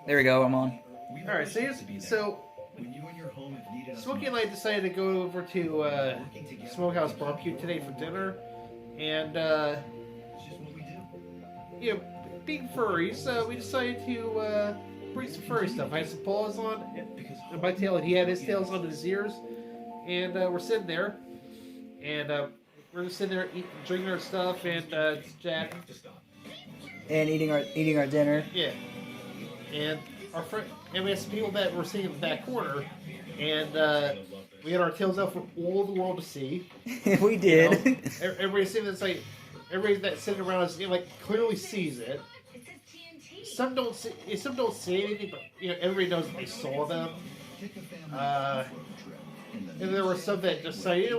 There we go. I'm on. Alright, so Smokey and I decided to go over to Smokehouse Barbecue today for dinner, and being furries, we decided to bring some furry stuff. I had some paws on my tail, and he had his tails onto his ears, and we're sitting there, and we're just sitting there drinking our stuff, and Jack, And eating our dinner. yeah, and our friend, and we had some people that were sitting in the back corner, and we had our tails out for all the world to see. We did. Everybody sitting that's like, everybody that's sitting around us, clearly sees it. Some don't say anything, but everybody knows that they saw them. And there were some that just say,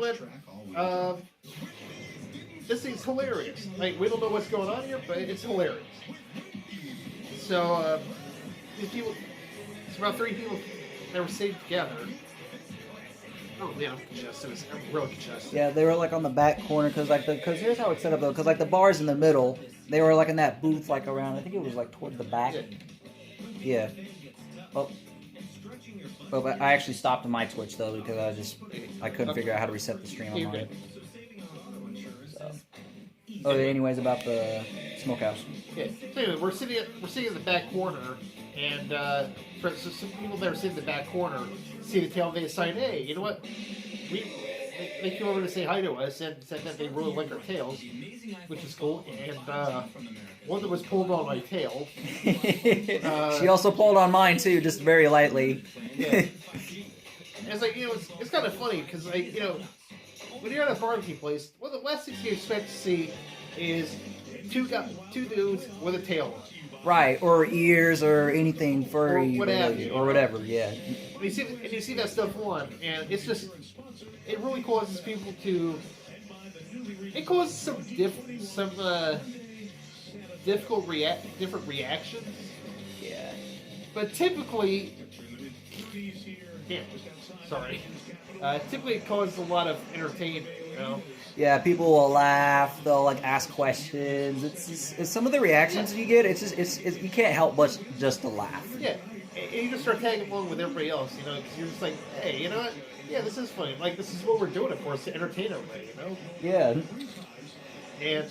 this thing's hilarious. Like, we don't know what's going on here, but it's hilarious. So these people, it's about 3 people that were sitting together. Oh man, I'm congested. I'm really congested. Yeah, they were like on the back corner because here's how it's set up though. Because like the bar's in the middle, they were like in that booth like around. I think it was like toward the back. Yeah. Oh. But I actually stopped my Twitch though because I couldn't figure out how to reset the stream on mine. So. Oh, anyways, about the Smokehouse. Yeah. So anyway, we're sitting in the back corner, and so some people that are sitting in the back corner see the tail, and they decide, hey, you know what? They came over to say hi to us and said that they really like our tails, which is cool. And one that was pulled on my tail. She also pulled on mine too, just very lightly. Yeah. And it's like, it's kind of funny because when you're at a barbecue place, one of the last things you expect to see is two dudes with a tail on. Right, or ears, or anything furry, or whatever. Yeah. And you see that stuff on, and it's just, it really causes people to. It causes some different reactions. Yeah. But typically, typically it causes a lot of entertainment. Yeah, people will laugh. They'll like ask questions. It's some of the reactions you get. It's you can't help but just to laugh. Yeah, and you just start tagging along with everybody else, because you're just like, hey, you know what? Yeah, this is funny. Like, this is what we're doing it for, is to entertain everybody, Yeah. And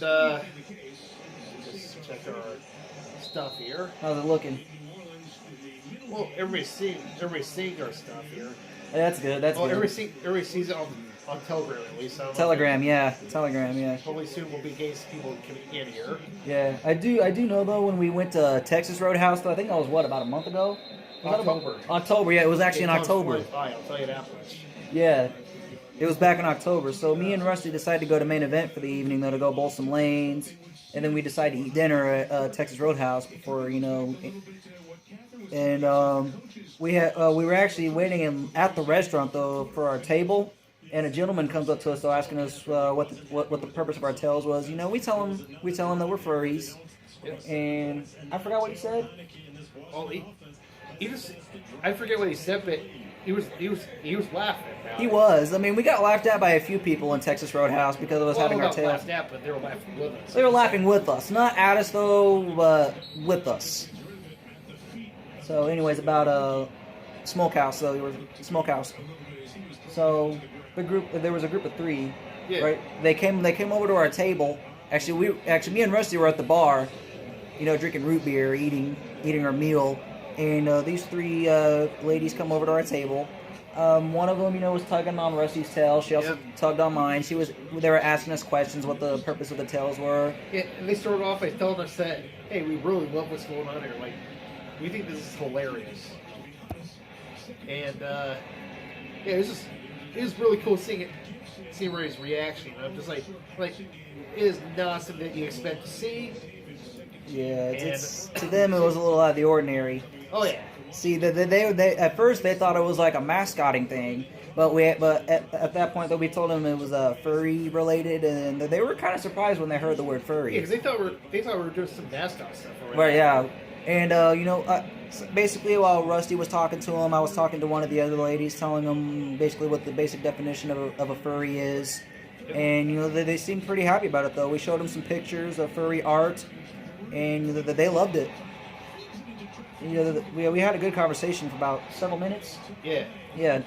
just check our stuff here. How's it looking? Well, everybody's seeing our stuff here. That's good. That's good. Everybody sees it on Telegram at least. Telegram, yeah. Hopefully soon we'll be getting some people coming in here. Yeah, I do know though when we went to Texas Roadhouse though, I think that was about a month ago. October, yeah, it was actually in October. I'll tell you that much. Yeah, it was back in October. So me and Rusty decided to go to main event for the evening though, to go bowl some lanes, and then we decided to eat dinner at Texas Roadhouse before and we were actually waiting at the restaurant though for our table. And a gentleman comes up to us, though, asking us what the purpose of our tails was. We tell him that we're furries, and I forgot what he said. Well, he just, I forget what he said, but he was laughing. He was. I mean, we got laughed at by a few people in Texas Roadhouse because of us having our tails. Laughed at, but they were laughing with us. They were laughing with us, not at us though, but with us. So, anyways, about Smokehouse though, it was Smokehouse. So. There was a group of 3, right? They came over to our table. Actually, me and Rusty were at the bar, drinking root beer, eating our meal, and these 3 ladies come over to our table. One of them, was tugging on Rusty's tail. She also tugged on mine. They were asking us questions, what the purpose of the tails were. Yeah, and they started off by telling us that, hey, we really love what's going on here. Like, we think this is hilarious. And it was really cool seeing everybody's reaction. I'm just like it is not something that you expect to see. Yeah, it's to them it was a little out of the ordinary. Oh yeah. See, they at first they thought it was like a mascotting thing, but at that point though we told them it was furry related, and they were kind of surprised when they heard the word furry. Yeah, because they thought we were doing some mascot stuff. Right. Yeah. And, basically while Rusty was talking to him, I was talking to one of the other ladies, telling them basically what the basic definition of a furry is. And, they seemed pretty happy about it, though. We showed them some pictures of furry art, and they loved it. we had a good conversation for about several minutes. Yeah. Yeah.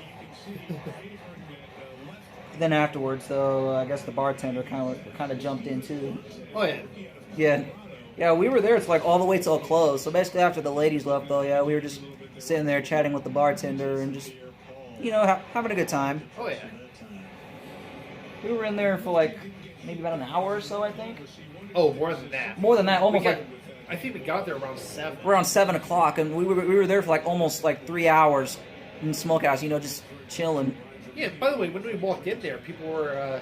Then afterwards, though, I guess the bartender kind of jumped in too. Oh yeah. Yeah, yeah, we were there. It's like all the way till close. So basically, after the ladies left, though, yeah, we were just sitting there chatting with the bartender and just, having a good time. Oh yeah. We were in there for like maybe about an hour or so, I think. Oh, more than that. More than that, almost I think we got there around 7. around 7 o'clock, and we were there for like almost like 3 hours in the Smokehouse. Just chilling. Yeah. By the way, when we walked in there, people were.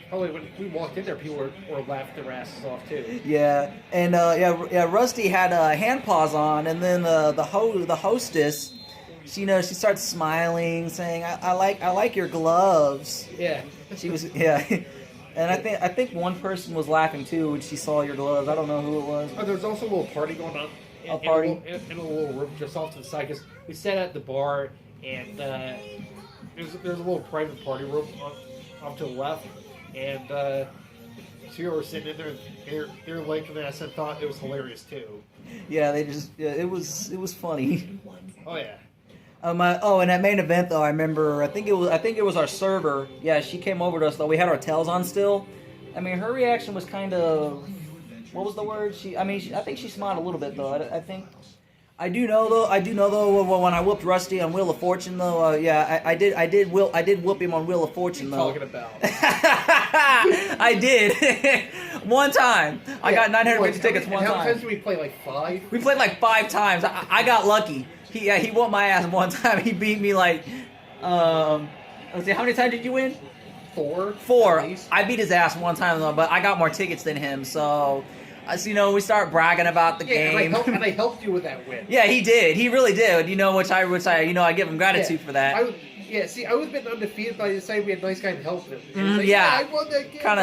Probably when we walked in there, people were laughing their asses off too. Yeah, and Rusty had hand paws on, and then the hostess, she starts smiling, saying, "I like your gloves." Yeah, she was and I think one person was laughing too when she saw your gloves. I don't know who it was. Oh, there was also a little party going on. In a little room just off to the side because we sat at the bar and there's a little private party room off to the left. And so we were sitting in there, they were liking this and thought it was hilarious too. Yeah, it was funny. Oh yeah. And that main event though, I remember. I think it was our server. Yeah, she came over to us though. We had our tails on still. I mean, her reaction was kind of, what was the word? I think she smiled a little bit though. I do know though when I whooped Rusty on Wheel of Fortune though, I did whoop him on Wheel of Fortune though. What are you talking about? I did. One time. I got 950 tickets one time. How many times did we play? Like 5? We played like 5 times. I got lucky. He whooped my ass one time. He beat me like let's see, how many times did you win? 4. 4. I beat his ass one time though, but I got more tickets than him, so we start bragging about the game. And I helped you with that win. Yeah, he did. He really did. Which I give him gratitude for that. I was been undefeated, but I decided we had a nice guy to help him. Yeah. I won that game. Kind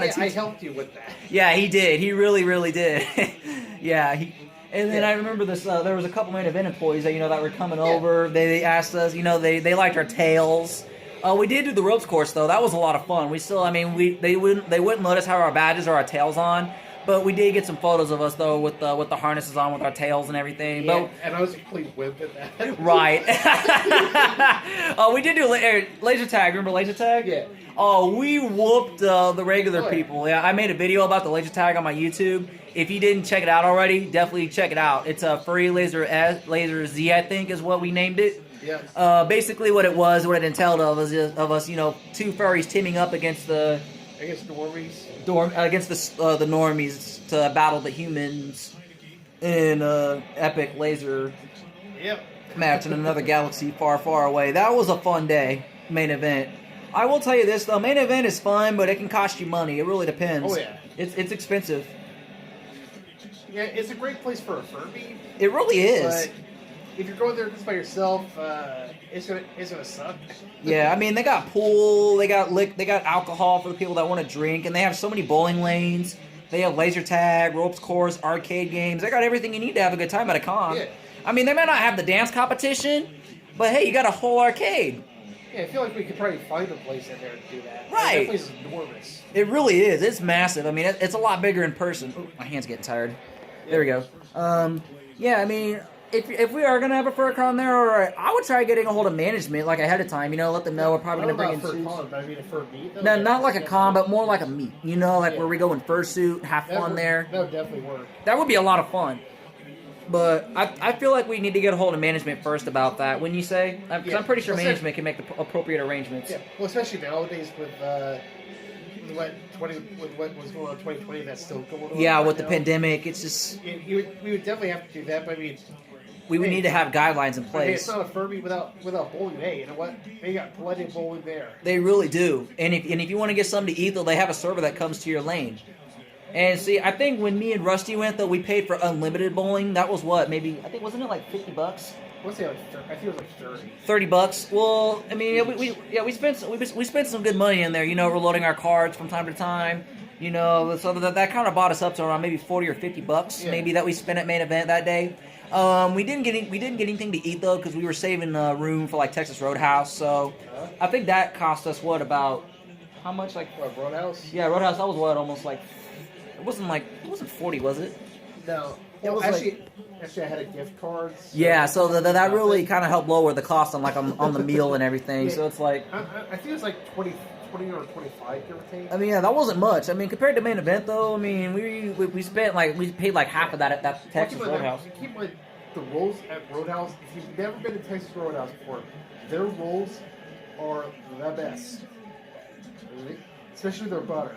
of. I helped you with that. Yeah, he did. He really, really did. Yeah. And then I remember this. There was a couple main event employees that were coming over. They asked us. They liked our tails. We did do the ropes course though. That was a lot of fun. We still, they wouldn't let us have our badges or our tails on, but we did get some photos of us though with the harnesses on with our tails and everything. Yeah, and I was a complete wimp at that. Right. We did do laser tag. Remember laser tag? Yeah. Oh, we whooped the regular people. Yeah, I made a video about the laser tag on my YouTube. If you didn't check it out already, definitely check it out. It's a Furry Laser Z, I think, is what we named it. Yeah. Basically, what it entailed of us, 2 furries teaming up against the normies. Against the normies to battle the humans in epic laser match in another galaxy far, far away. That was a fun day. Main event. I will tell you this though, main event is fun, but it can cost you money. It really depends. Oh yeah. It's expensive. Yeah, it's a great place for a Furby. It really is. But if you're going there just by yourself, it's gonna suck. Yeah, they got pool, they got alcohol for the people that want to drink, and they have so many bowling lanes. They have laser tag, ropes course, arcade games. They got everything you need to have a good time at a con. Yeah. They may not have the dance competition, but hey, you got a whole arcade. Yeah, I feel like we could probably find a place in there to do that. Right. That place is enormous. It really is. It's massive. It's a lot bigger in person. Ooh, my hand's getting tired. There we go. If we are gonna have a FurCon there, I would try getting a hold of management ahead of time. Let them know we're probably gonna bring in suits. Con, but a fur meet. Though? No, not like a con, but more like a meet. Where we go in fursuit, have fun there. That would definitely work. That would be a lot of fun. But I feel like we need to get a hold of management first about that. Wouldn't you say? Because I'm pretty sure management can make the appropriate arrangements. Yeah, well, especially nowadays with what was going on in 2020, that's still going on. Yeah, with the pandemic, it's just. We would definitely have to do that. But we would need to have guidelines in place. It's not a Furby without bowling. Hey, you know what? They got plenty of bowling there. They really do. And if you want to get something to eat, though, they have a server that comes to your lane. And see, I think when me and Rusty went, though, we paid for unlimited bowling. That was what? Wasn't it like $50? I think it was like 30. $30. Well, we spent some good money in there. We're loading our cards from time to time. So that kind of bought us up to around maybe $40 or $50, maybe that we spent at main event that day. We didn't get anything to eat though because we were saving room for Texas Roadhouse. So I think that cost us about how much Roadhouse? Yeah, Roadhouse. That was almost it wasn't 40, was it? No. It was actually, I had a gift card. So yeah, so that really kind of helped lower the cost on the meal and everything. So it's like, I think it was like 20 or 25, give or take. I mean, yeah, that wasn't much. I mean, compared to main event though, I mean, we spent we paid like half of that at that Texas Roadhouse. Keep in mind, the rolls at Roadhouse. If you've never been to Texas Roadhouse before, their rolls are the best. Especially their butter.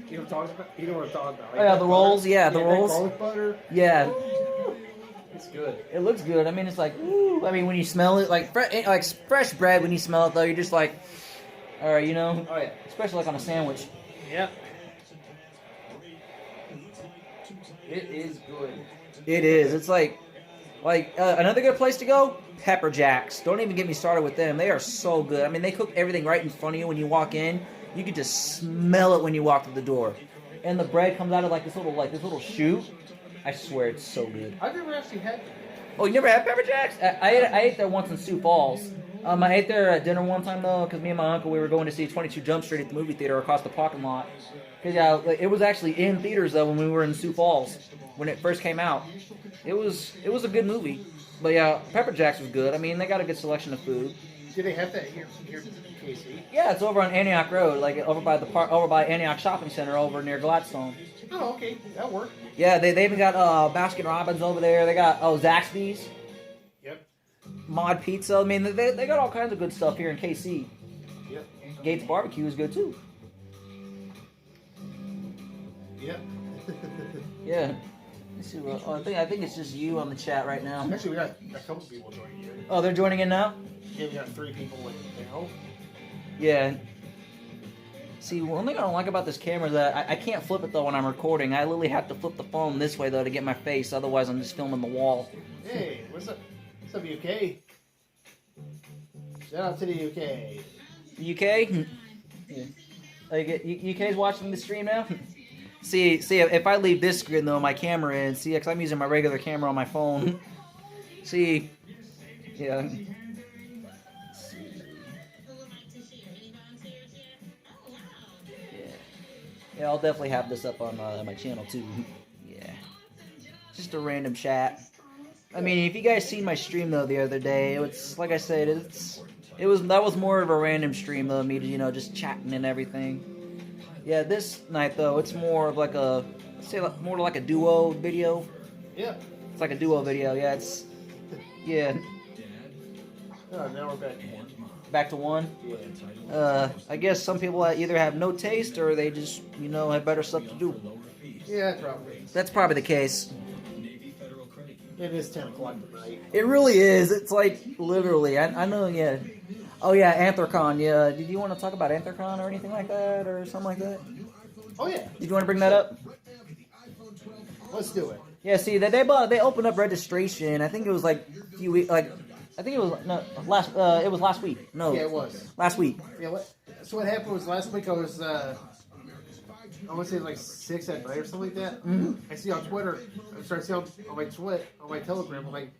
You know what I'm talking about? You know what I'm talking about. Like Oh yeah, the rolls. Yeah, the rolls. Garlic butter. Yeah. Ooh, it's good. It looks good. I mean, it's like, ooh. I mean, when you smell it, like fresh bread, when you smell it though, you're just like, all right, you know. Oh yeah. Especially like on a sandwich. Yep. It is good. It is. It's like another good place to go. Pepper Jacks. Don't even get me started with them. They are so good. I mean, they cook everything right in front of you when you walk in. You can just smell it when you walk through the door, and the bread comes out of this little chute. I swear it's so good. I've never actually had them. Oh, you never had Pepper Jacks? I ate there once in Sioux Falls. I ate there at dinner one time though, because me and my uncle we were going to see 22 Jump Street at the movie theater across the parking lot. Cause yeah, it was actually in theaters though when we were in Sioux Falls when it first came out. It was a good movie, but yeah, Pepper Jacks was good. I mean, they got a good selection of food. Do they have that here in KC? Yeah, it's over on Antioch Road, like over by Antioch Shopping Center, over near Gladstone. Oh, okay, that worked. Yeah, they even got Baskin Robbins over there. They got Zaxby's. Yep. Mod Pizza. I mean, they got all kinds of good stuff here in KC. Yep. Gates Barbecue is good too. Yep. Yeah. Let's see. I think it's just you on the chat right now. Actually, we got a couple people joining in. Oh, they're joining in now? Yeah, we got 3 people in now. Yeah. See, one thing I don't like about this camera is that I can't flip it though when I'm recording. I literally have to flip the phone this way though to get my face. Otherwise, I'm just filming the wall. Hey, what's up? What's up, UK? Shout out to the UK. The UK? Yeah. UK's watching the stream now? See, if I leave this screen though, my camera in, see, because I'm using my regular camera on my phone. See, yeah. Yeah, I'll definitely have this up on my channel too. Yeah, just a random chat. I mean, if you guys seen my stream though the other day, it's like I said, that was more of a random stream though, me just chatting and everything. Yeah, this night though, it's more of like more like a duo video. Yeah. It's like a duo video. Yeah, yeah. Oh, now we're back to 1. Back to 1? Yeah. I guess some people either have no taste or they just, have better stuff to do. Yeah, probably. That's probably the case. It is 10 o'clock at night. It really is. It's like, literally. I know, yeah. Oh, yeah, Anthrocon. Yeah. Did you want to talk about Anthrocon or anything like that or something like that? Oh, yeah. Did you want to bring that up? Let's do it. Yeah, see, they opened up registration. I think it was like a few weeks, I think it was it was last week. No. Yeah, it was. Last week. Yeah, so what happened was last week I was, I want to say like 6 at night or something like that. Mm-hmm. I see on Twitter, I started seeing on my Telegram, I'm like,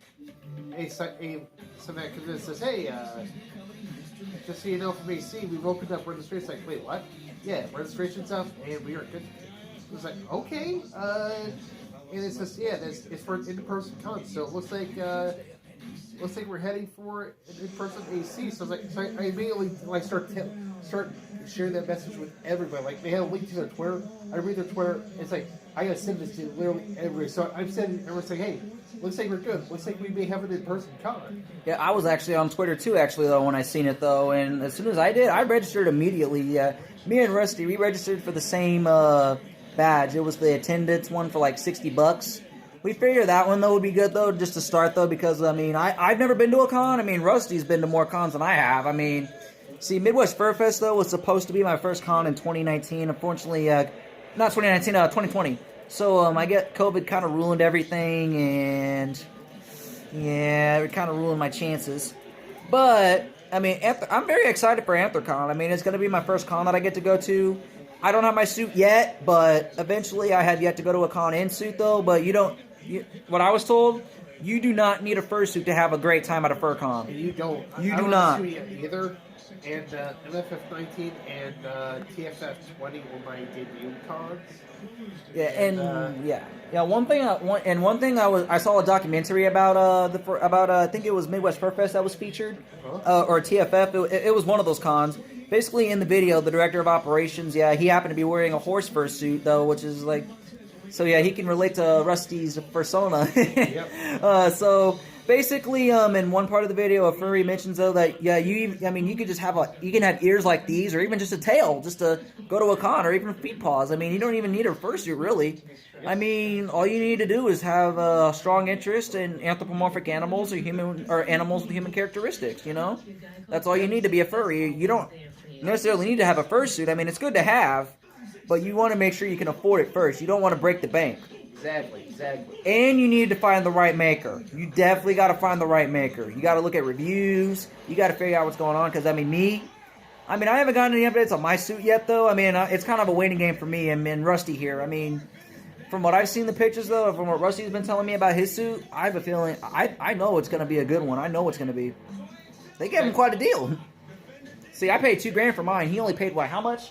hey, something that comes in and says, hey, just so you know, from AC, we've opened up registration. Like, wait, what? Yeah, registration's up, and we are good. It was like, okay, and it says, yeah, it's for an in-person con, so it looks like we're heading for an in-person AC. So I immediately start sharing that message with everybody. Like, they had a link to their Twitter. I read their Twitter. It's like, I gotta send this to literally everybody. So I'm sending everyone saying, hey, looks like we're good. Looks like we may have an in-person con. Yeah, I was actually on Twitter too, actually, though, when I seen it, though. And as soon as I did, I registered immediately. Me and Rusty, we registered for the same badge. It was the attendance one for like $60. We figured that one, though, would be good, though, just to start, though, because, I mean, I've never been to a con. I mean, Rusty's been to more cons than I have. I mean, see, Midwest Fur Fest, though, was supposed to be my first con in 2019. Unfortunately, not 2019, 2020. So, I get COVID kind of ruined everything, and, yeah, it kind of ruined my chances. But, I mean, I'm very excited for Anthrocon. I mean, it's going to be my first con that I get to go to. I don't have my suit yet, but eventually I have yet to go to a con in suit, though, but what I was told, you do not need a fursuit to have a great time at a fur con. And you don't. You I do don't not. have a suit either. And MFF 19 and TFF 20 were my debut cons. Yeah, and one thing I saw a documentary about I think it was Midwest Fur Fest that was featured, or TFF. It was one of those cons. Basically, in the video, the director of operations, he happened to be wearing a horse fur suit though, which is like, so he can relate to Rusty's persona. Yep. So basically, in one part of the video, a furry mentions though that you could just you can have ears like these, or even just a tail, just to go to a con, or even feet paws. I mean, you don't even need a fursuit really. I mean, all you need to do is have a strong interest in anthropomorphic animals or animals with human characteristics. You know, that's all you need to be a furry. You don't necessarily need to have a fursuit. I mean, it's good to have, but you want to make sure you can afford it first. You don't want to break the bank. Exactly. And you need to find the right maker. You definitely got to find the right maker. You got to look at reviews. You got to figure out what's going on. Because, I haven't gotten any updates on my suit yet, though. I mean, it's kind of a waiting game for me and Rusty here. I mean, from what I've seen the pictures, though, from what Rusty's been telling me about his suit, I have a feeling, I know it's going to be a good one. I know it's going to be. They gave him quite a deal. See, I paid $2,000 for mine. He only paid, how much?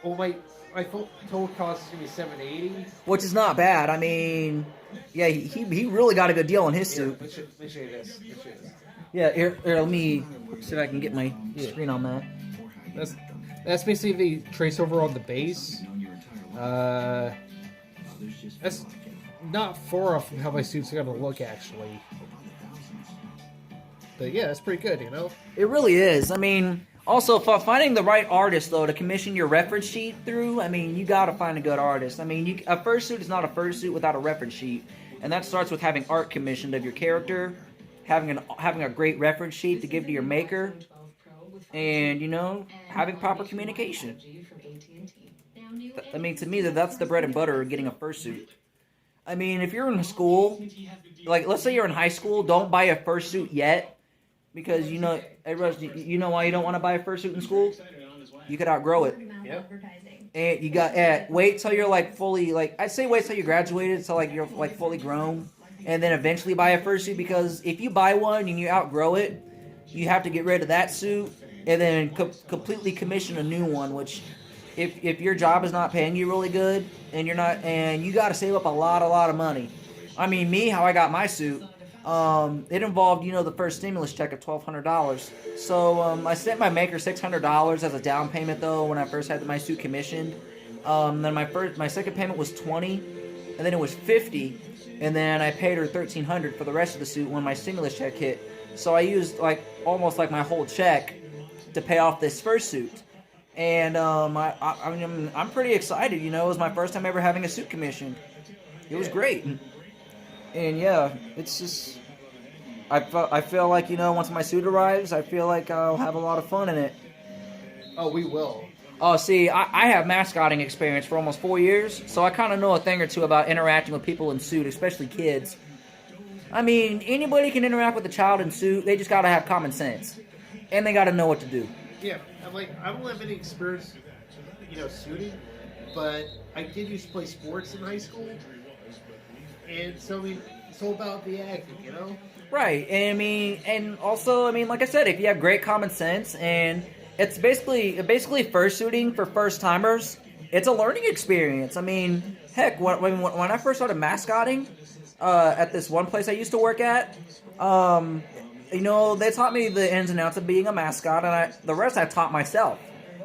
Oh, my total cost is going to be $780. Which is not bad. I mean, yeah, he really got a good deal on his suit. Let me show you this. Yeah, here, let me see if I can get my screen on that. That's basically the trace over on the base. That's not far off from how my suit's going to look, actually. But yeah, that's pretty good, you know? It really is. I mean, also, finding the right artist, though, to commission your reference sheet through, I mean, you gotta find a good artist. I mean, a fursuit is not a fursuit without a reference sheet. And that starts with having art commissioned of your character, having a great reference sheet to give to your maker, and, having proper communication. I mean, to me, that's the bread and butter of getting a fursuit. I mean, if you're in school, let's say you're in high school, don't buy a fursuit yet. Because, you know why you don't want to buy a fursuit in school? You could outgrow it. Yep. And you got, wait till you're, fully, I'd say wait till you graduated, so, you're, fully grown. And then eventually buy a fursuit, because if you buy one and you outgrow it, you have to get rid of that suit and then completely commission a new one, which, if your job is not paying you really good, and you got to save up a lot of money. I mean, how I got my suit, it involved, the first stimulus check of $1,200. So, I sent my maker $600 as a down payment, though, when I first had my suit commissioned. Then my second payment was $20, and then it was $50, and then I paid her $1,300 for the rest of the suit when my stimulus check hit. So I used, almost my whole check to pay off this first suit. And, I'm pretty excited, it was my first time ever having a suit commissioned. It was great. And yeah, it's just, I feel like, once my suit arrives, I feel like I'll have a lot of fun in it. Oh, we will. Oh, see, I have mascotting experience for almost 4 years, so I kind of know a thing or two about interacting with people in suit, especially kids. I mean, anybody can interact with a child in suit, they just gotta have common sense. And they gotta know what to do. Yeah, I don't have any experience, suiting, but I did used to play sports in high school. And so, it's all about the acting, Right, and also, like I said, if you have great common sense, and it's basically fursuiting for first timers, it's a learning experience. I mean, heck, when I first started mascotting at this one place I used to work at, they taught me the ins and outs of being a mascot, and the rest I taught myself.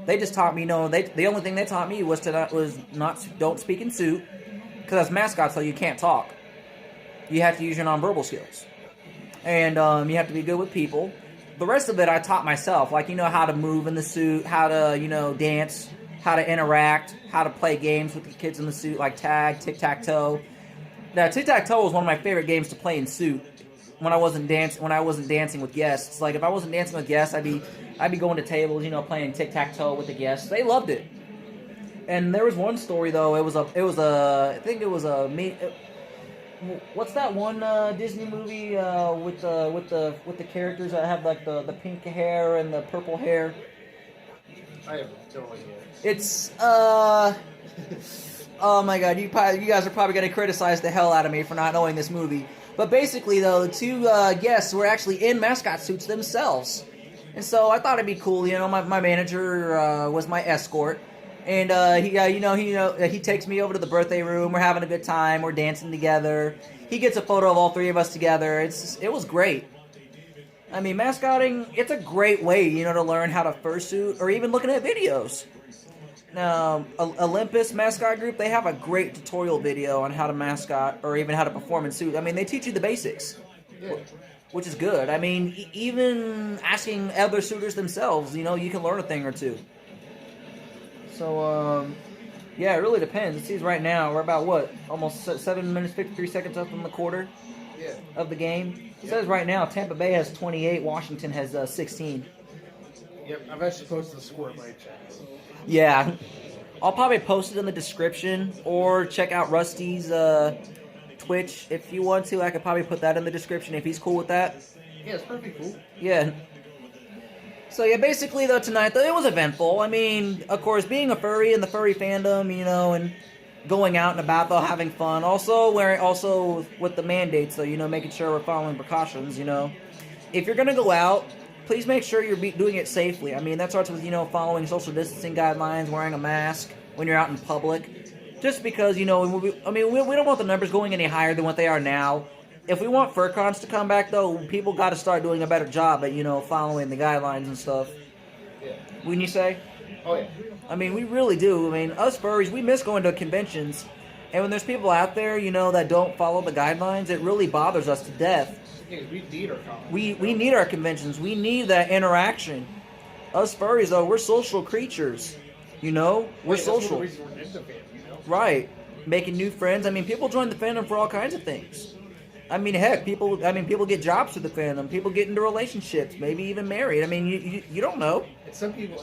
They just taught me, the only thing they taught me was don't speak in suit. Because as mascots, though, you can't talk. You have to use your nonverbal skills. And you have to be good with people. The rest of it I taught myself. How to move in the suit, how to, dance, how to interact, how to play games with the kids in the suit, like tag, tic-tac-toe. Now, tic-tac-toe was one of my favorite games to play in suit when I wasn't dancing with guests. If I wasn't dancing with guests, I'd be going to tables, playing tic-tac-toe with the guests. They loved it. And there was one story though. I think it was a what's that one Disney movie with the characters that have the pink hair and the purple hair? I have no idea. It's oh my god, you guys are probably gonna criticize the hell out of me for not knowing this movie. But basically though, the two guests were actually in mascot suits themselves. And so I thought it'd be cool. My manager was my escort. And he takes me over to the birthday room. We're having a good time. We're dancing together. He gets a photo of all three of us together. It was great. I mean, mascotting, it's a great way, to learn how to fursuit or even looking at videos. Now, Olympus Mascot Group, they have a great tutorial video on how to mascot or even how to perform in suit. I mean, they teach you the basics, which is good. I mean, even asking other suitors themselves, you can learn a thing or two. So, yeah, it really depends. It seems right now we're about, almost 7 minutes, 53 seconds up in the quarter of the game. It says right now Tampa Bay has 28, Washington has 16. Yep, I've actually posted the score in my chat. Yeah. I'll probably post it in the description or check out Rusty's Twitch if you want to. I could probably put that in the description if he's cool with that. Yeah, it's pretty cool. Yeah. So, yeah, basically, though, tonight, it was eventful. I mean, of course, being a furry in the furry fandom, and going out and about, though, having fun. Also with the mandates, though, making sure we're following precautions, If you're going to go out, please make sure you're doing it safely. I mean, that starts with, following social distancing guidelines, wearing a mask when you're out in public. Just because, we don't want the numbers going any higher than what they are now. If we want FurCons to come back, though, people got to start doing a better job at, following the guidelines and stuff. Yeah. Wouldn't you say? Oh, yeah. I mean, we really do. I mean, us furries, we miss going to conventions. And when there's people out there, that don't follow the guidelines, it really bothers us to death. Yeah, we need our cons. We need our conventions. We need that interaction. Us furries, though, we're social creatures. We're social. That's one of the reasons we're into fandom, Right. Making new friends. I mean, people join the fandom for all kinds of things. I mean, heck, people get jobs through the fandom. People get into relationships, maybe even married. I mean, you don't know. And some people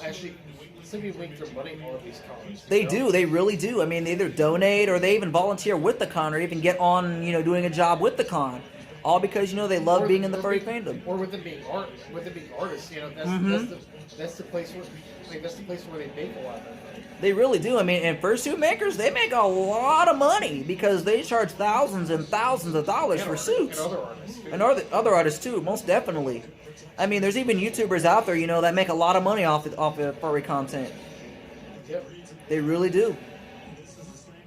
make their money on these cons. They do. They really do. I mean, they either donate or they even volunteer with the con or even get on, doing a job with the con. All because, they love being in the furry fandom. Or with them being artists, that's the place where they make a lot of money. They really do. I mean, and fursuit makers, they make a lot of money because they charge thousands and thousands of dollars for suits. And other artists. And other artists, too, most definitely. I mean, there's even YouTubers out there, that make a lot of money off of furry content. Yep. They really do.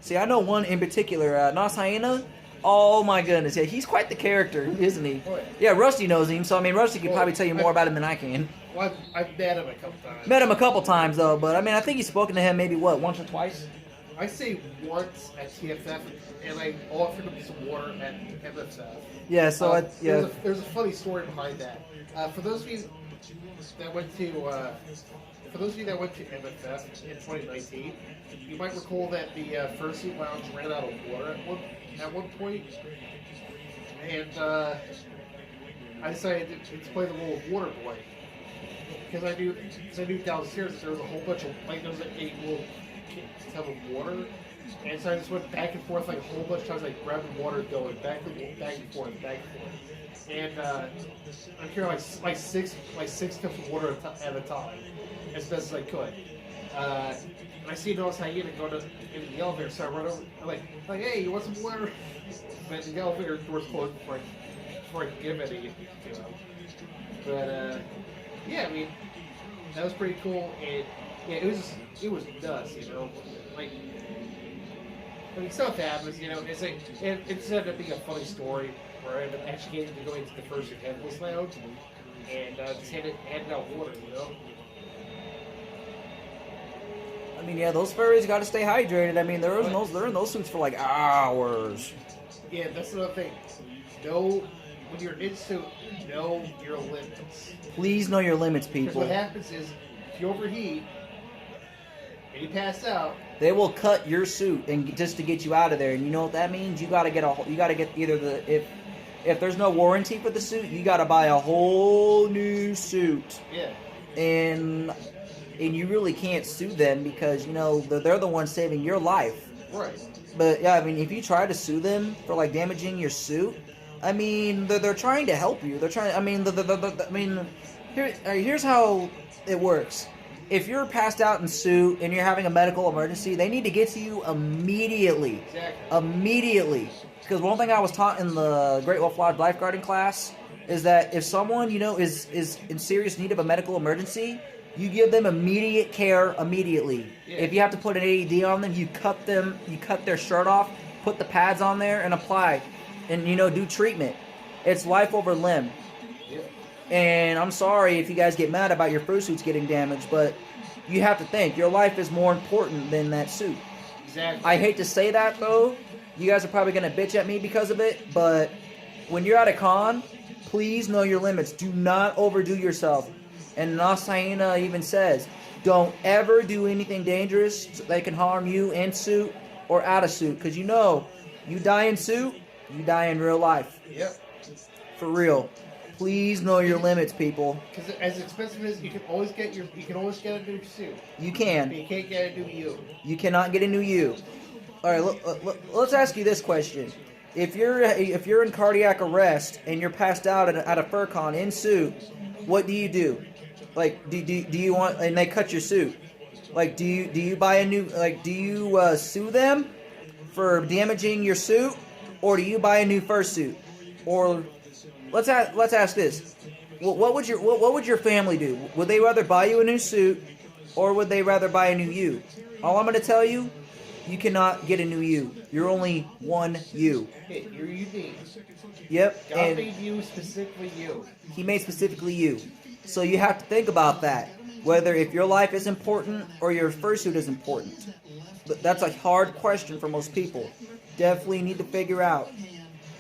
See, I know one in particular, Nas Hyena. Oh, my goodness. Yeah, he's quite the character, isn't he? Oh, yeah, Rusty knows him, so, I mean, Rusty could probably tell you more about him than I can. Well, I've met him a couple times. Met him a couple times, though, but, I mean, I think he's spoken to him maybe, once or twice? I say once at TFF, and I offered him some water at MFF. Yeah, so, There's a funny story behind that. For those of you that went to MFF in 2019, you might recall that the Fursuit Lounge ran out of water at one point, and I decided to play the role of water boy because I knew downstairs there was a whole bunch of there was a little tub of water, and so I just went back and forth a whole bunch of times, grabbing water, going back and forth. And I'm carrying like six cups of water at a time, as best as I could. And I see Nos Hyena going in the elevator, so I run over. I'm like, hey, you want some water? But the elevator door's closed before I can give any to him. But yeah, I mean, that was pretty cool. And yeah, it was nuts, I mean, stuff happens, It's like it ended up being a funny story where I ended up actually getting to go into the first Headless Lounge and just handing out water, I mean, yeah, those furries got to stay hydrated. I mean, they're in those suits for like hours. Yeah, that's another thing. When you're in suit, know your limits. Please know your limits, Because people. what happens is, if you overheat and you pass out, they will cut your suit and just to get you out of there. And you know what that means? You got to get either if there's no warranty for the suit, you got to buy a whole new suit. Yeah. And you really can't sue them because they're the ones saving your life. Right. But yeah, I mean, if you try to sue them for like damaging your suit, I mean, they're trying to help you. They're trying. I mean, here's how it works. if you're passed out in suit and you're having a medical emergency, they need to get to you immediately. Exactly. Immediately. Because one thing I was taught in the Great Wolf Lodge lifeguarding class is that if someone, is in serious need of a medical emergency, you give them immediate care immediately. Yeah. If you have to put an AED on them, you cut their shirt off, put the pads on there, and apply, and do treatment. It's life over limb. Yeah. And I'm sorry if you guys get mad about your fursuits getting damaged, but you have to think your life is more important than that suit. Exactly. I hate to say that though. You guys are probably gonna bitch at me because of it, but when you're at a con, please know your limits. Do not overdo yourself. And Nas Hyena even says, don't ever do anything dangerous that can harm you in suit or out of suit. Because you die in suit, you die in real life. Yep. For real. Please know your limits, people. Because as expensive as you can always get a new suit. You can. But you can't get a new you. You cannot get a new you. All right, let's ask you this question. If you're in cardiac arrest and you're passed out at a fur con in suit, what do you do? Like, do you want, and they cut your suit? Like, do you buy a new, like, do you sue them for damaging your suit, or do you buy a new fursuit? Or let's ask this: what would your family do? Would they rather buy you a new suit, or would they rather buy a new you? All I'm going to tell you, you cannot get a new you. You're only one you. Hey, you're unique. Yep. God And made you specifically you. He made specifically you. So you have to think about that. Whether if your life is important or your fursuit is important. But that's a hard question for most people. Definitely need to figure out.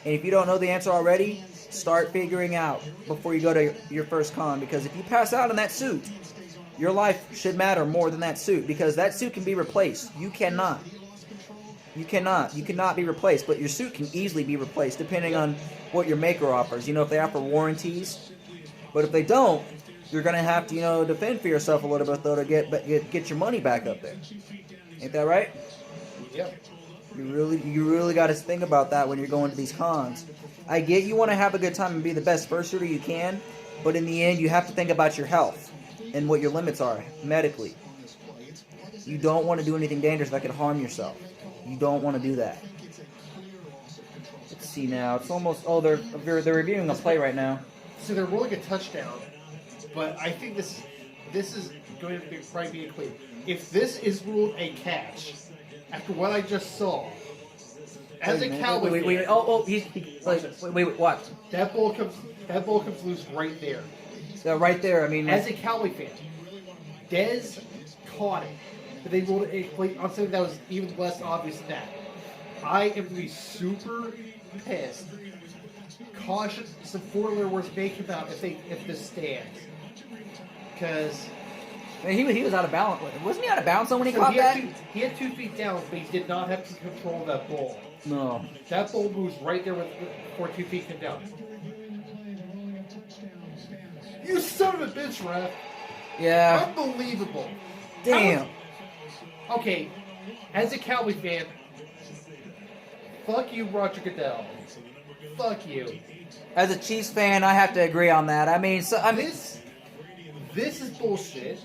And if you don't know the answer already, start figuring out before you go to your first con. Because if you pass out in that suit, your life should matter more than that suit. Because that suit can be replaced. You cannot. You cannot be replaced. But your suit can easily be replaced depending on what your maker offers. If they offer warranties. But if they don't, you're going to have to, defend for yourself a little bit, though, to get your money back up there. Ain't that right? Yep. You really got to think about that when you're going to these cons. I get you want to have a good time and be the best fursuiter you can, but in the end, you have to think about your health and what your limits are medically. You don't want to do anything dangerous that could harm yourself. You don't want to do that. Let's see now. It's almost... Oh, they're reviewing a play right now. So they're rolling a touchdown, but I think this is going to probably be a clean. If this is ruled a catch, after what I just saw, as a Cowboy fan, Wait, what? that ball comes loose right there. So right there, I mean... As a Cowboy fan, Dez caught it, but they ruled it a complete on something that was even less obvious than that. I am going to be super pissed. Caution, some four-wheeler words may come out if this stands. Because... he was out of balance. Wasn't he out of bounds when he caught that? He had 2 feet down, but he did not have to control that ball. No. That ball moves right there before 2 feet come down. You son of a bitch, ref. Yeah. Unbelievable. Damn. Okay, as a Cowboy fan, fuck you, Roger Goodell. Fuck you. As a Chiefs fan, I have to agree on that. This is bullshit.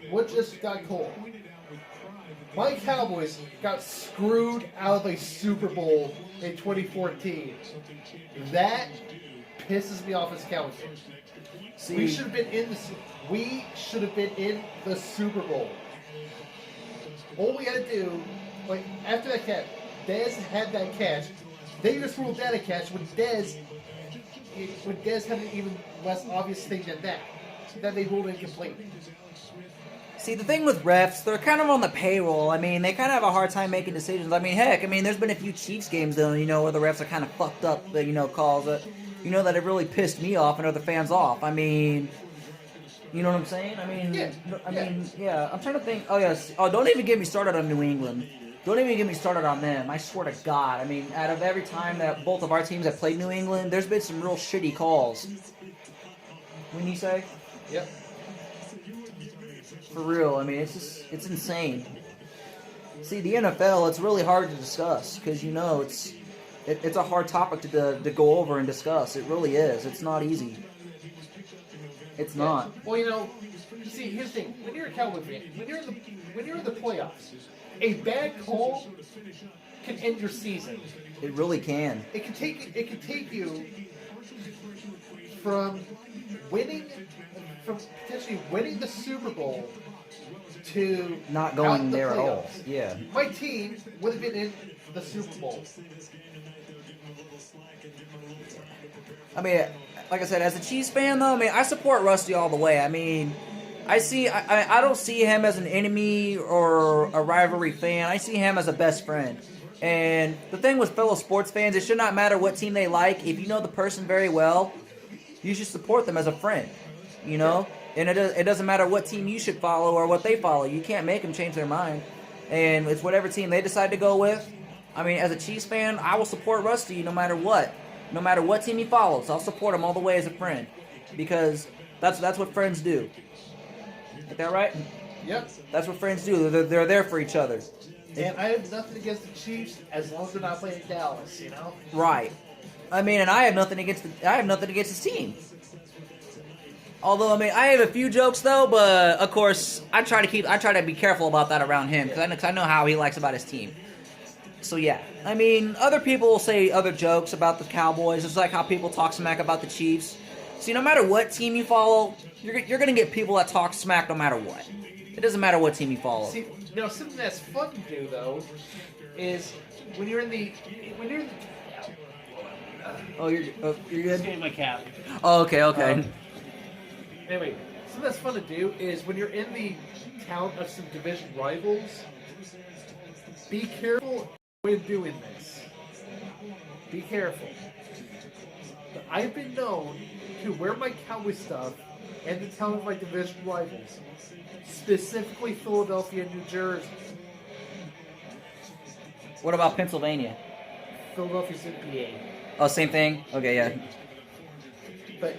What just got called? My Cowboys got screwed out of a Super Bowl in 2014. That pisses me off as a Cowboys fan. See, We should have been in the Super Bowl. All we had to do, after that catch, Dez had that catch. They just ruled that a catch when Dez had an even less obvious thing than that. That they ruled incomplete. See, the thing with refs, they're kind of on the payroll. They kind of have a hard time making decisions. Heck, there's been a few Chiefs games, though, where the refs are kind of fucked up, calls that, that have really pissed me off and other fans off. You know what I'm saying? Yeah. I'm trying to think. Oh, yes. Oh, don't even get me started on New England. Don't even get me started on them. I swear to God. Out of every time that both of our teams have played New England, there's been some real shitty calls. Wouldn't you say? Yep. For real. It's insane. See, the NFL, it's really hard to discuss because, it's a hard topic to go over and discuss. It really is. It's not easy. It's not. Well, See, here's the thing: when you're a Cowboy fan, when you're in the playoffs, a bad call can end your season. It really can. It can take you from potentially winning the Super Bowl to Not out going the there at all. playoffs. Yeah. My team would have been in the Super Bowl. I mean, like I said, as a Chiefs fan, though, I mean, I support Rusty all the way. I mean, I don't see him as an enemy or a rivalry fan. I see him as a best friend. And the thing with fellow sports fans, it should not matter what team they like. If you know the person very well, you should support them as a friend. You know? And it doesn't matter what team you should follow or what they follow. You can't make them change their mind. And it's whatever team they decide to go with. I mean, as a Chiefs fan, I will support Rusty no matter what. No matter what team he follows, I'll support him all the way as a friend. Because that's what friends do. Is that right? Yep. That's what friends do. They're there for each other. And I have nothing against the Chiefs as long as they're not playing Dallas, you know? Right. I mean, and I have nothing against his team. Although, I mean, I have a few jokes though, but of course, I try to be careful about that around him because I know how he likes about his team. So yeah, I mean, other people will say other jokes about the Cowboys. It's like how people talk smack about the Chiefs. See, no matter what team you follow, you're gonna get people that talk smack no matter what. It doesn't matter what team you follow. See, something that's fun to do though is when you're in the You're just good. getting my cap. Oh, okay. Anyway, something that's fun to do is when you're in the town of some division rivals, be careful when doing this. Be careful. But I've been known to wear my Cowboy stuff in the town of my division rivals, specifically Philadelphia and New Jersey. What about Pennsylvania? Philadelphia's in PA. Oh, same thing. Okay, yeah. But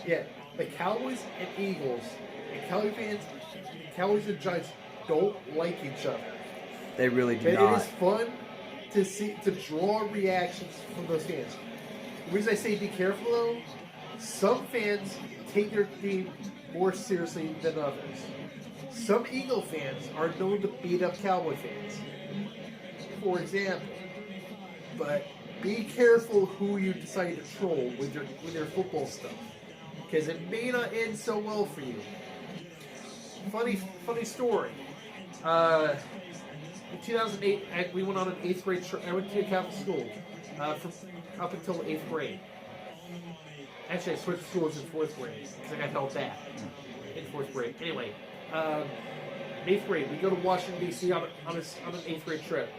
yeah, the Cowboys and Eagles, and Cowboy fans, the Cowboys and Giants don't like each other. They really do But not. it is fun to draw reactions from those fans. The reason I say be careful though, some fans take their team more seriously than others. Some Eagle fans are known to beat up Cowboy fans, for example. But be careful who you decide to troll with your football stuff, because it may not end so well for you. Funny story. In 2008, we went on an 8th grade trip. I went to a Catholic school from up until 8th grade. Actually, I switched schools in 4th grade because I got held back in 4th grade. Anyway, 8th grade, we go to Washington, D.C. on an 8th grade trip.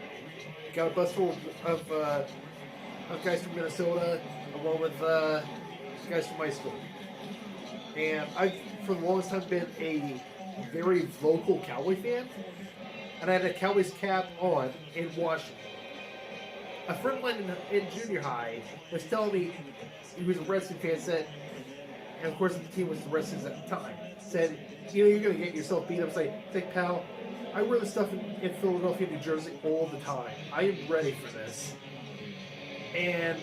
Got a bus full of guys from Minnesota, along with guys from my school. And I've, for the longest time, been a very vocal Cowboy fan. And I had a Cowboys cap on in Washington. A friend of mine in junior high was telling me he was a wrestling fan, said, and of course the team was the Redskins at the time, said, you're going to get yourself beat up. It's like, pal, I wear this stuff in Philadelphia, New Jersey all the time. I am ready for this. And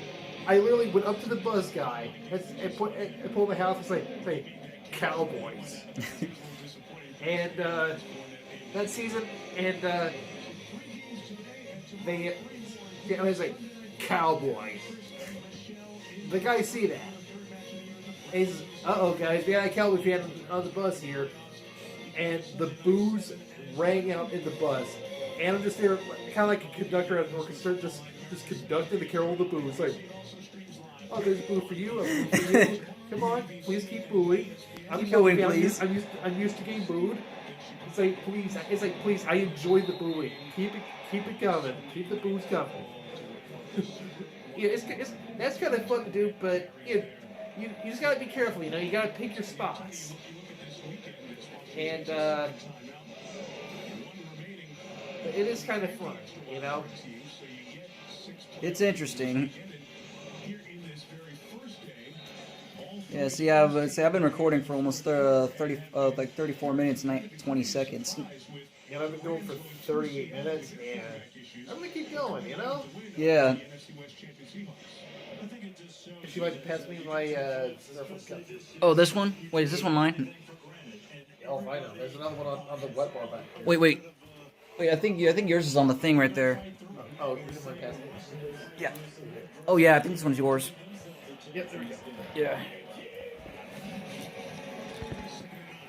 I literally went up to the buzz guy and pulled the house and say, Cowboys. And that season, and I was like, Cowboys. The guys see that. And he's, uh-oh, guys, we got a Cowboy fan on the bus here. And the boos rang out in the bus. And I'm just there, kind of like a conductor at an orchestra, just conducting the carol of the boo. It's like, oh, there's a boo for you, a boo for you. Come on, please keep booing. Keep booing, please. I'm used to getting booed. It's like, please, I enjoy the booing. Keep it coming. Keep the boos coming. That's kind of fun to do, but you just gotta be careful. You gotta pick your spots. And it is kind of fun, It's interesting. Yeah, see, I've been recording for almost 34 minutes and 20 seconds. Yeah, I've been going for 38 minutes, and I'm gonna keep going, Yeah. If you'd like to pass me my Starfleet cup. Oh, this one? Wait, is this one mine? Oh, I know. There's another one on the wet bar back there. Wait. I think yours is on the thing right there. Oh, you can pass it. Yeah. Oh yeah, I think this one's yours. Yep, there we go. Yeah.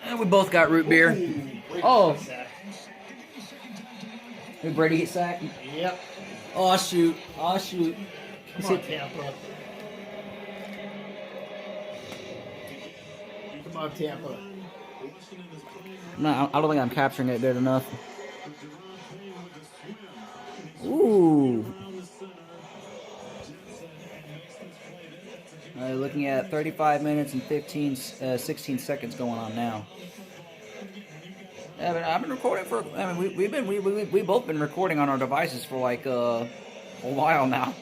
And we both got root beer. Oh. Did Brady get sacked? Yep. Oh shoot. Come on, Tampa. Come on, Tampa. No, I don't think I'm capturing it good enough. Ooh. Looking at 35 minutes and 16 seconds going on now. Yeah, but I've been recording for. I mean, we've both been recording on our devices for like a while now.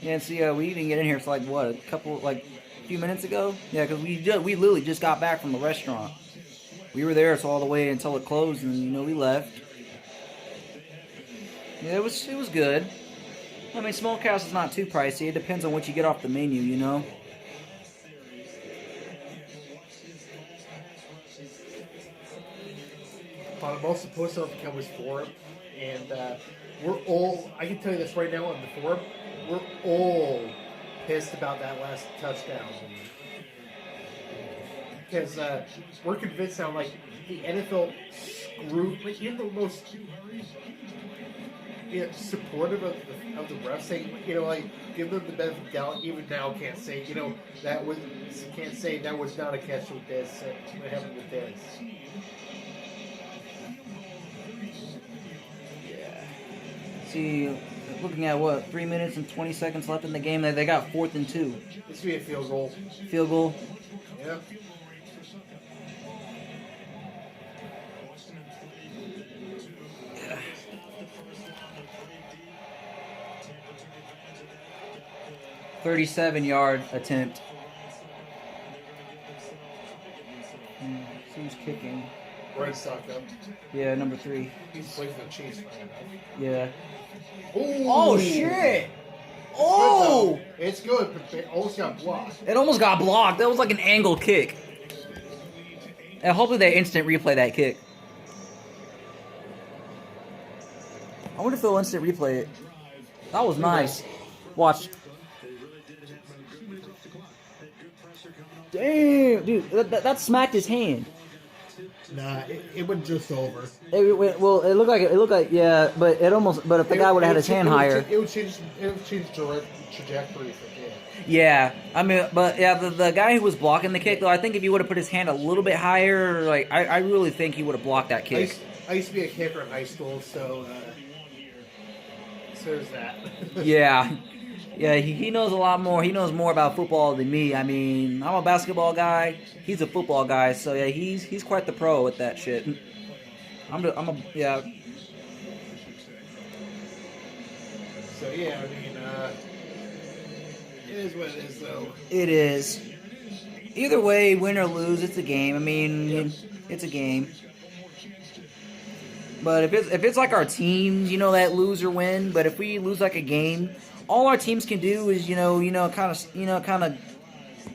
Yeah, and see, we didn't get in here for like what, a few minutes ago. Yeah, because we literally just got back from the restaurant. We were there all the way until it closed, and we left. Yeah, it was good. I mean, Smokehouse is not too pricey. It depends on what you get off the menu, Most of the posts on the Cowboys forum, and we're all. I can tell you this right now on the forum, we're all pissed about that last touchdown because we're convinced now, like the NFL screwed, like even the most supportive of the refs saying, like give them the benefit of the doubt. Even now, can't say, can't say that was not a catch with this. What happened with this? See, looking at what, 3 minutes and 20 seconds left in the game, they got 4th and 2. This would be a field goal. Field goal. Yep. Yeah. 37-yard attempt. Who's kicking? Red Sox up. Yeah, number 3. He's playing for the Chiefs right now. Yeah. Ooh. Oh shit! Oh! It's good, but it almost got blocked. It almost got blocked. That was like an angle kick. And hopefully they instant replay that kick. I wonder if they'll instant replay it. That was nice. Watch. Damn, dude, that smacked his hand. Nah, it went just over. It looked like yeah, but if the guy would have had his hand higher, it would change direct trajectory if it did. Yeah, I mean, but yeah, the guy who was blocking the kick though, I think if he would have put his hand a little bit higher, like I really think he would have blocked that kick. I used to be a kicker in high school, so there's that. Yeah, he knows a lot more. He knows more about football than me. I mean, I'm a basketball guy. He's a football guy, so yeah, he's quite the pro at that shit. Yeah. So yeah, I mean, it is what it is, though. It is. Either way, win or lose, it's a game. I mean, it's a game. But if it's like our teams, that lose or win. But if we lose like a game, all our teams can do is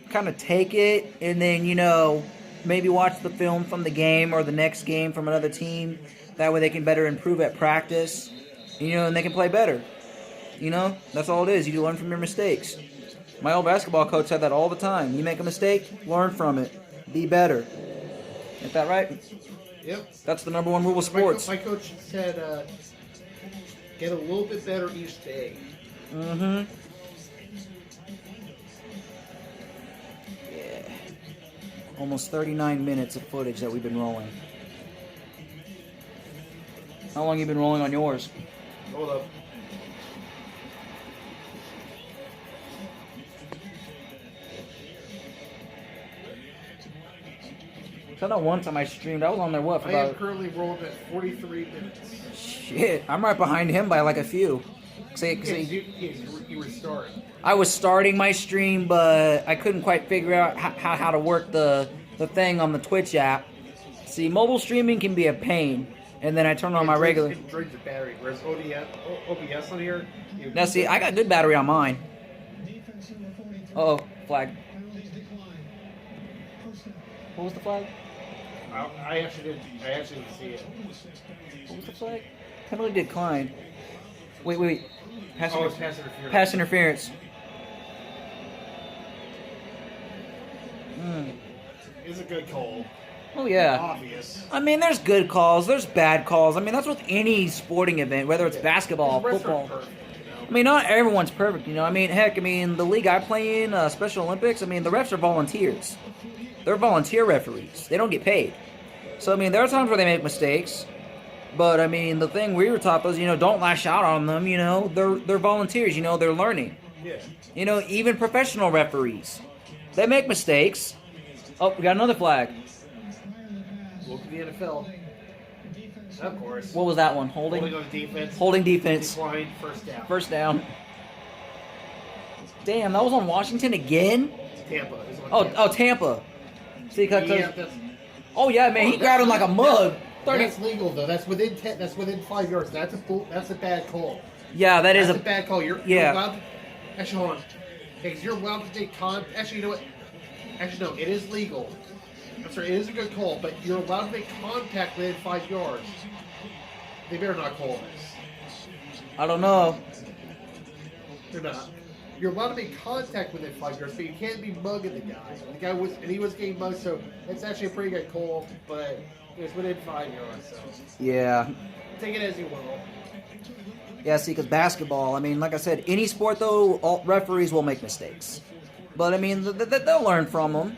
kind of take it and then maybe watch the film from the game or the next game from another team. That way they can better improve at practice, and they can play better. That's all it is. You learn from your mistakes. My old basketball coach said that all the time. You make a mistake, learn from it, be better. Is that right? Yep. That's the number one rule of sports. My coach said, get a little bit better each day. Mm-hmm. Yeah. Almost 39 minutes of footage that we've been rolling. How long you been rolling on yours? Hold up. I know one time I streamed, I was on there for I about... am currently rolling at 43 minutes. Shit, I'm right behind him by like a few. You were starting. I was starting my stream, but I couldn't quite figure out how to work the thing on the Twitch app. See, mobile streaming can be a pain, and then I turn on my regular... It drains the battery, whereas OBS on here... Now see, I got good battery on mine. Uh-oh, flag. What was the flag? I actually didn't see it. What was the flag? Penalty declined. Wait. Pass, Oh, it's pass interference. pass interference. It's a good call. Oh yeah. Obvious. I mean, there's good calls, there's bad calls. I mean, that's with any sporting event, whether it's basketball, Refs aren't football. perfect, I mean, not everyone's perfect, you know. I mean, heck, I mean, the league I play in, Special Olympics, I mean, the refs are volunteers. They're volunteer referees. They don't get paid. So, I mean, there are times where they make mistakes. But, I mean, the thing we were taught was, don't lash out on them, They're volunteers, they're learning. Yeah. Even professional referees. They make mistakes. Oh, we got another flag. Look at the NFL. Of course. What was that one? Holding? Holding on defense. Holding defense. Decline, first down. First down. Damn, that was on Washington again? Tampa. Is on Tampa. Oh, Tampa. See, Yeah, that's, oh yeah, man, he grabbed him like a mug. 30. that's legal though. That's within 10. That's within 5 yards. That's a bad call. Yeah, That's a bad call. You're yeah. allowed to, actually, hold on. Because you're allowed to take Actually, you know what? Actually, no. It is legal. I'm sorry. It is a good call, but you're allowed to make contact within 5 yards. They better not call this. I don't know. They're not. You're allowed to make contact within 5 yards, but you can't be mugging the guy. He was getting mugged, so it's actually a pretty good call, but it was within 5 yards. So Yeah. take it as you will. Yeah, see, because basketball, I mean, like I said, any sport, though, all referees will make mistakes. But, I mean, they'll learn from them,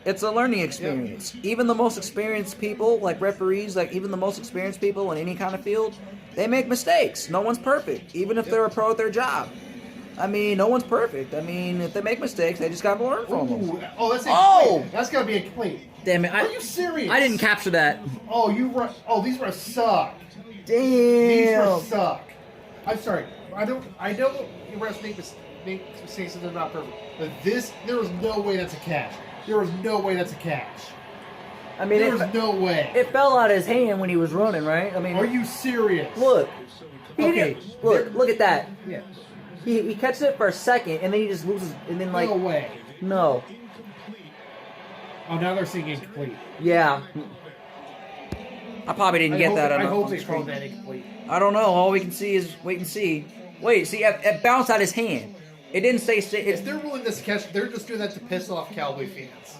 It's a learning experience. Yep. Even the most experienced people, like referees, like even the most experienced people in any kind of field, they make mistakes. No one's perfect, even if they're a pro at their job. I mean, no one's perfect. I mean, if they make mistakes, they just got to learn from them. Oh, that's got to be incomplete. Damn it. Are you serious? I didn't capture that. Oh, these refs suck. Damn. These refs suck. I'm sorry. I know refs make mistakes and they're not perfect. But there was no way that's a catch. There was no way that's a catch. I mean, there was no way. It fell out of his hand when he was running, right? I mean, are you serious? Look. Okay. Look at that. Yeah. He catches it for a second, and then he just loses, and then like... No way. No. Oh, now they're seeing incomplete. Yeah. I probably didn't get that. I hope they called that incomplete. I don't know. All we can see is wait and see. Wait, see, it bounced out his hand. It didn't say... If they're willing to catch, they're just doing that to piss off Cowboy fans.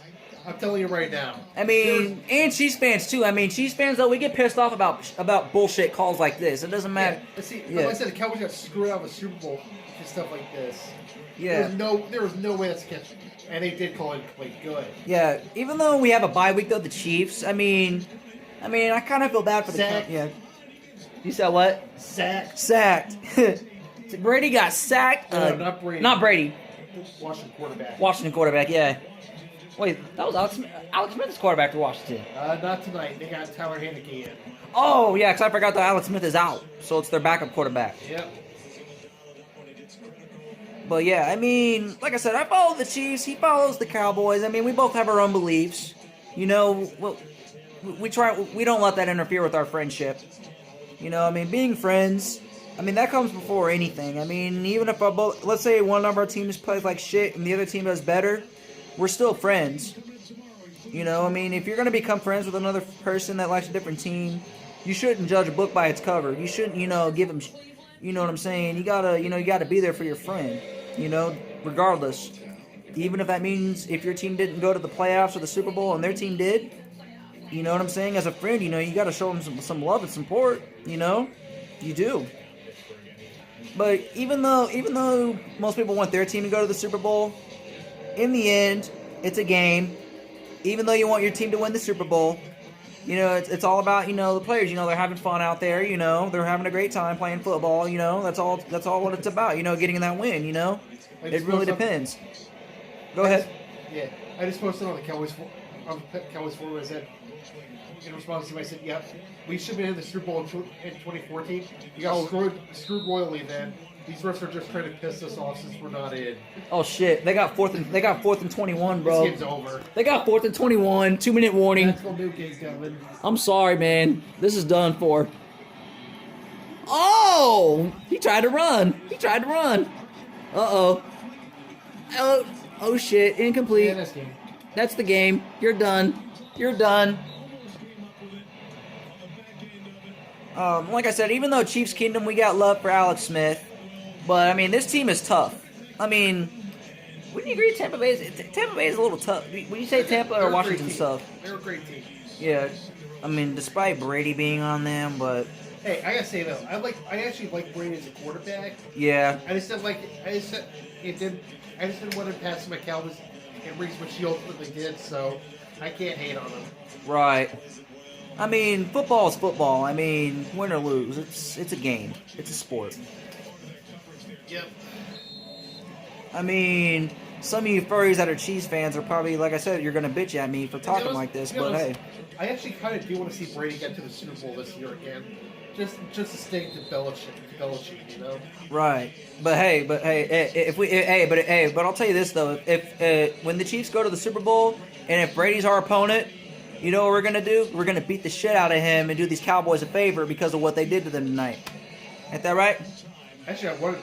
I'm telling you right now. I mean, and Chiefs fans too. I mean, Chiefs fans though, we get pissed off about bullshit calls like this. It doesn't matter. Yeah. See, like I said, the Cowboys got screwed out of a Super Bowl and stuff like this. Yeah. There was no way that's a catch, and they did call it incomplete. Good. Yeah. Even though we have a bye week though, the Chiefs. I mean, I kind of feel bad for the sacked. Yeah. You said what? Sacked. Brady got sacked. No, not Brady. Not Brady. Washington quarterback. Quarterback. Yeah. Wait, that was Alex Smith. Alex Smith is quarterback for Washington. Not tonight. They got Tyler Heineke in. Oh, yeah, because I forgot that Alex Smith is out. So it's their backup quarterback. Yep. But, yeah, I mean, like I said, I follow the Chiefs. He follows the Cowboys. I mean, we both have our own beliefs. Well, we don't let that interfere with our friendship. Being friends, that comes before anything. Even if let's say one of our teams plays like shit and the other team does better, we're still friends. If you're going to become friends with another person that likes a different team, you shouldn't judge a book by its cover. You shouldn't, give them, you know what I'm saying? You gotta be there for your friend, regardless. Even if that means if your team didn't go to the playoffs or the Super Bowl and their team did, you know what I'm saying? As a friend, you gotta show them some love and support, You do. But even though most people want their team to go to the Super Bowl, in the end, it's a game. Even though you want your team to win the Super Bowl, it's all about, the players. They're having fun out there, they're having a great time playing football, that's all what it's about, getting that win, It really depends. Go ahead. Yeah, I just posted on the Cowboys forum. I said, in response to him, I said, yeah, we should have been in the Super Bowl in 2014. You got screwed royally then. These refs are just trying to piss us off since we're not in. Oh shit! They got fourth and 21, bro. This game's over. They got 4th and 21. 2-minute warning. National New Game's coming. I'm sorry, man. This is done for. Oh! He tried to run. Uh-oh. Oh shit! Incomplete. Yeah, that's game. That's the game. You're done. You're done. Like I said, even though Chiefs Kingdom, we got love for Alex Smith, but I mean, this team is tough. I mean, wouldn't you agree Tampa Bay is a little tough? Would you say Tampa or Washington's tough? They're a great team. Yeah, I mean, despite Brady being on them, but Hey, I gotta say though, I actually like Brady as a quarterback. yeah, I just didn't want to pass my Cowboys and reach what she ultimately did, so I can't hate on him. right. I mean, football is football. I mean, win or lose, it's a game. It's a sport. Yep. I mean, some of you furries that are Chiefs fans are probably, like I said, you're gonna bitch at me for talking like this, but hey. I actually kind of do want to see Brady get to the Super Bowl this year again, just to stick to Belichick, you know. Right, but I'll tell you this though: if when the Chiefs go to the Super Bowl and if Brady's our opponent, you know what we're gonna do? We're gonna beat the shit out of him and do these Cowboys a favor because of what they did to them tonight. Ain't that right? Actually, I wanted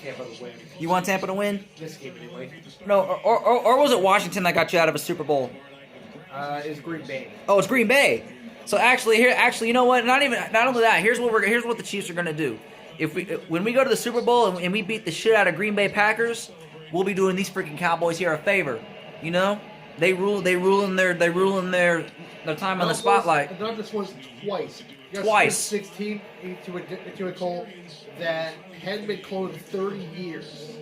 Tampa to win. You want Tampa to win? This game anyway. No, or was it Washington that got you out of a Super Bowl? It's Green Bay. Oh, it's Green Bay. So actually, you know what? Not only that. Here's what the Chiefs are gonna do. When we go to the Super Bowl and we beat the shit out of Green Bay Packers, we'll be doing these freaking Cowboys here a favor. You know, they rule in their time on the spotlight. Not just once, twice. Twice. 16 into a goal that hadn't been called in 30 years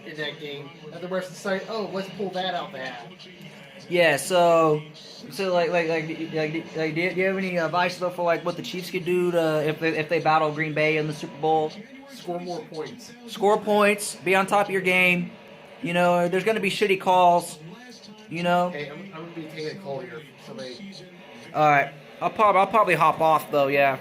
in that game. And the rest decided, oh, let's pull that out the hat. Yeah, so like, do you have any advice though for like what the Chiefs could do to if they battle Green Bay in the Super Bowl? Score more points. Score points. Be on top of your game. You know, there's going to be shitty calls. You know. Hey, I'm going to be taking a call here from somebody. All right, I'll probably hop off though. Yeah.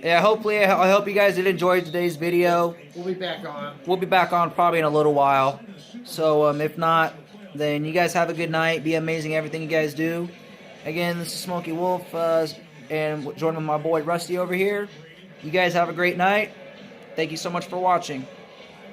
Hopefully, I hope you guys did enjoy today's video. We'll be back on. We'll be back on probably in a little while. So if not, then you guys have a good night. Be amazing everything you guys do. Again, this is Smokey Wolf, and joining my boy Rusty over here. You guys have a great night. Thank you so much for watching.